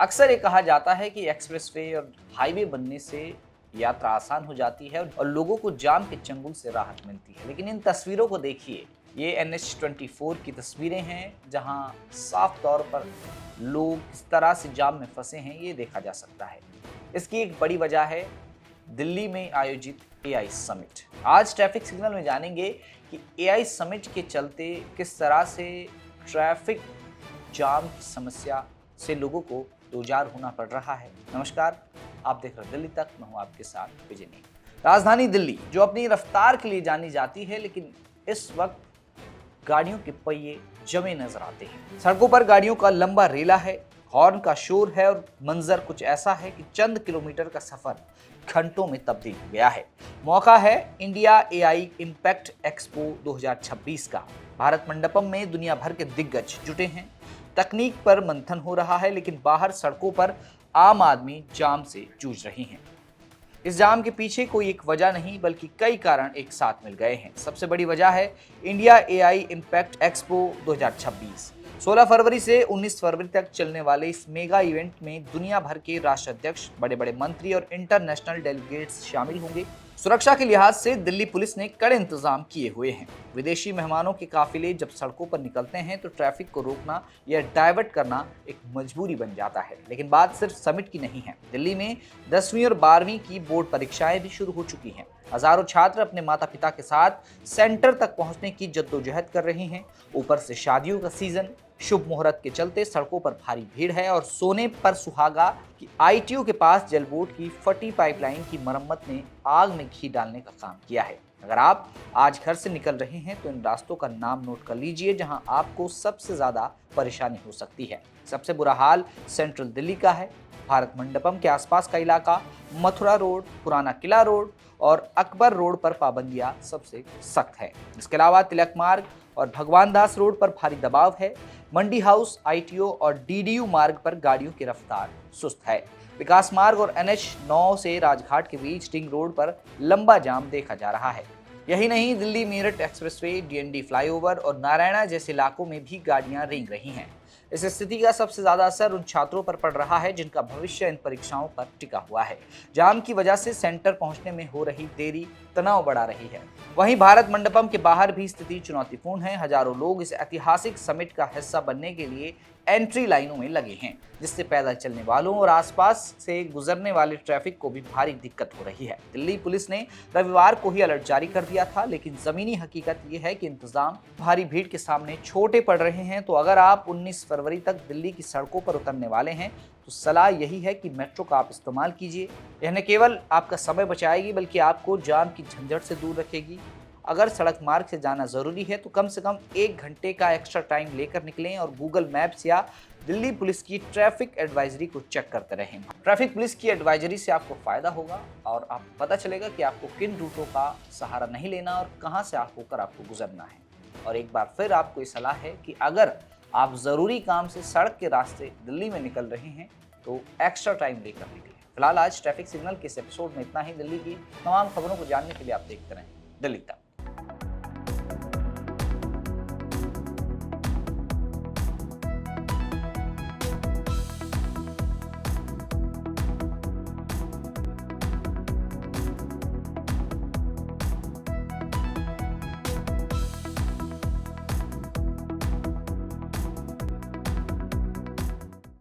अक्सर ये कहा जाता है कि एक्सप्रेसवे और हाईवे बनने से यात्रा आसान हो जाती है और लोगों को जाम के चंगुल से राहत मिलती है, लेकिन इन तस्वीरों को देखिए। ये NH-24 की तस्वीरें हैं, जहां साफ तौर पर लोग किस तरह से जाम में फंसे हैं ये देखा जा सकता है। इसकी एक बड़ी वजह है दिल्ली में आयोजित AI समिट। आज ट्रैफिक सिग्नल में जानेंगे कि AI समिट के चलते किस तरह से ट्रैफिक जाम की समस्या से लोगों को दूचार होना पड़ रहा है। नमस्कार, आप देख रहे हैं दिल्ली तक, मैं हूं आपके साथ विजय नेगी। राजधानी दिल्ली जो अपनी रफ्तार के लिए जानी जाती है, लेकिन इस वक्त गाड़ियों के पहिए जमे नजर आते हैं। सड़कों पर गाड़ियों का लंबा रेला है, हॉर्न का शोर है और मंजर कुछ ऐसा है कि चंद किलोमीटर का सफर घंटों में तब्दील हो गया है। मौका है इंडिया AI इम्पैक्ट एक्सपो 2026 का। भारत मंडपम में दुनिया भर के दिग्गज जुटे हैं। तकनीक पर मंथन हो रहा है, लेकिन बाहर सड़कों पर आम आदमी जाम से जूझ रही हैं। इस जाम के पीछे कोई एक वजह नहीं, बल्कि कई कारण एक साथ मिल गए हैं। सबसे बड़ी वजह है इंडिया AI इम्पैक्ट एक्सपो 2026। 16 फरवरी से 19 फरवरी तक चलने वाले इस मेगा इवेंट में दुनिया भर के राष्ट्राध्यक्ष, बड़े बड़े मंत्री और इंटरनेशनल डेलीगेट्स शामिल होंगे। सुरक्षा के लिहाज से दिल्ली पुलिस ने कड़े इंतजाम किए हुए हैं। विदेशी मेहमानों के काफिले जब सड़कों पर निकलते हैं तो ट्रैफिक को रोकना या डाइवर्ट करना एक मजबूरी बन जाता है। लेकिन बात सिर्फ समिट की नहीं है। दिल्ली में 10वीं और 12वीं की बोर्ड परीक्षाएं भी शुरू हो चुकी हैं। हजारों छात्र अपने माता पिता के साथ सेंटर तक पहुंचने की जद्दोजहद कर रहे हैं। ऊपर से शादियों का सीजन, शुभ मुहूर्त के चलते सड़कों पर भारी भीड़ है और सोने पर सुहागा कि ITO के पास जलबोर्ड की फटी पाइपलाइन की मरम्मत ने आग में घी डालने का काम किया है। अगर आप आज घर से निकल रहे हैं तो इन रास्तों का नाम नोट कर लीजिए, जहां आपको सबसे ज्यादा परेशानी हो सकती है। सबसे बुरा हाल सेंट्रल दिल्ली का है। भारत मंडपम के आसपास का इलाका, मथुरा रोड, पुराना किला रोड और अकबर रोड पर पाबंदियां सबसे सख्त है। इसके अलावा तिलक मार्ग और भगवान दास रोड पर भारी दबाव है। मंडी हाउस, ITO और DDU मार्ग पर गाड़ियों की रफ्तार सुस्त है। विकास मार्ग और NH-9 से राजघाट के बीच रिंग रोड पर लंबा जाम देखा जा रहा है। यही नहीं, Delhi Meerut expressway, DND flyover और नारायणा जैसे इलाकों में भी गाड़ियां रेंग रही हैं। इस स्थिति का सबसे ज्यादा असर उन छात्रों पर पड़ रहा है जिनका भविष्य इन परीक्षाओं पर टिका हुआ है। जाम की वजह से सेंटर पहुंचने में हो रही देरी तनाव बढ़ा रही है। वहीं भारत मंडपम के बाहर भी स्थिति चुनौतीपूर्ण है। हजारों लोग इस ऐतिहासिक समिट का हिस्सा बनने के लिए एंट्री लाइनों में लगे हैं, जिससे पैदल चलने वालों और आसपास से गुजरने वाले ट्रैफिक को भी भारी दिक्कत हो रही है। दिल्ली पुलिस ने रविवार को ही अलर्ट जारी कर दिया था, लेकिन जमीनी हकीकत ये है कि इंतजाम भारी भीड़ के सामने छोटे पड़ रहे हैं। तो अगर आप 19 फरवरी तक दिल्ली की सड़कों पर उतरने वाले हैं तो सलाह यही है कि मेट्रो का आप इस्तेमाल कीजिए। यह न केवल आपका समय बचाएगी, बल्कि आपको जाम की झंझट से दूर रखेगी। अगर सड़क मार्ग से जाना जरूरी है तो कम से कम 1 घंटे का एक्स्ट्रा टाइम लेकर निकलें और गूगल मैप्स या दिल्ली पुलिस की ट्रैफिक एडवाइजरी को चेक करते रहें। ट्रैफिक पुलिस की एडवाइजरी से आपको फायदा होगा और आपको पता चलेगा कि आपको किन रूटों का सहारा नहीं लेना और कहां से होकर आपको गुजरना है। और एक बार फिर आपको ये सलाह है कि अगर आप जरूरी काम से सड़क के रास्ते दिल्ली में निकल रहे हैं तो एक्स्ट्रा टाइम लेकर निकलें। फिलहाल आज ट्रैफिक सिग्नल के इस एपिसोड में इतना ही। दिल्ली की तमाम खबरों को जानने के लिए आप देखते रहें दिल्ली तक।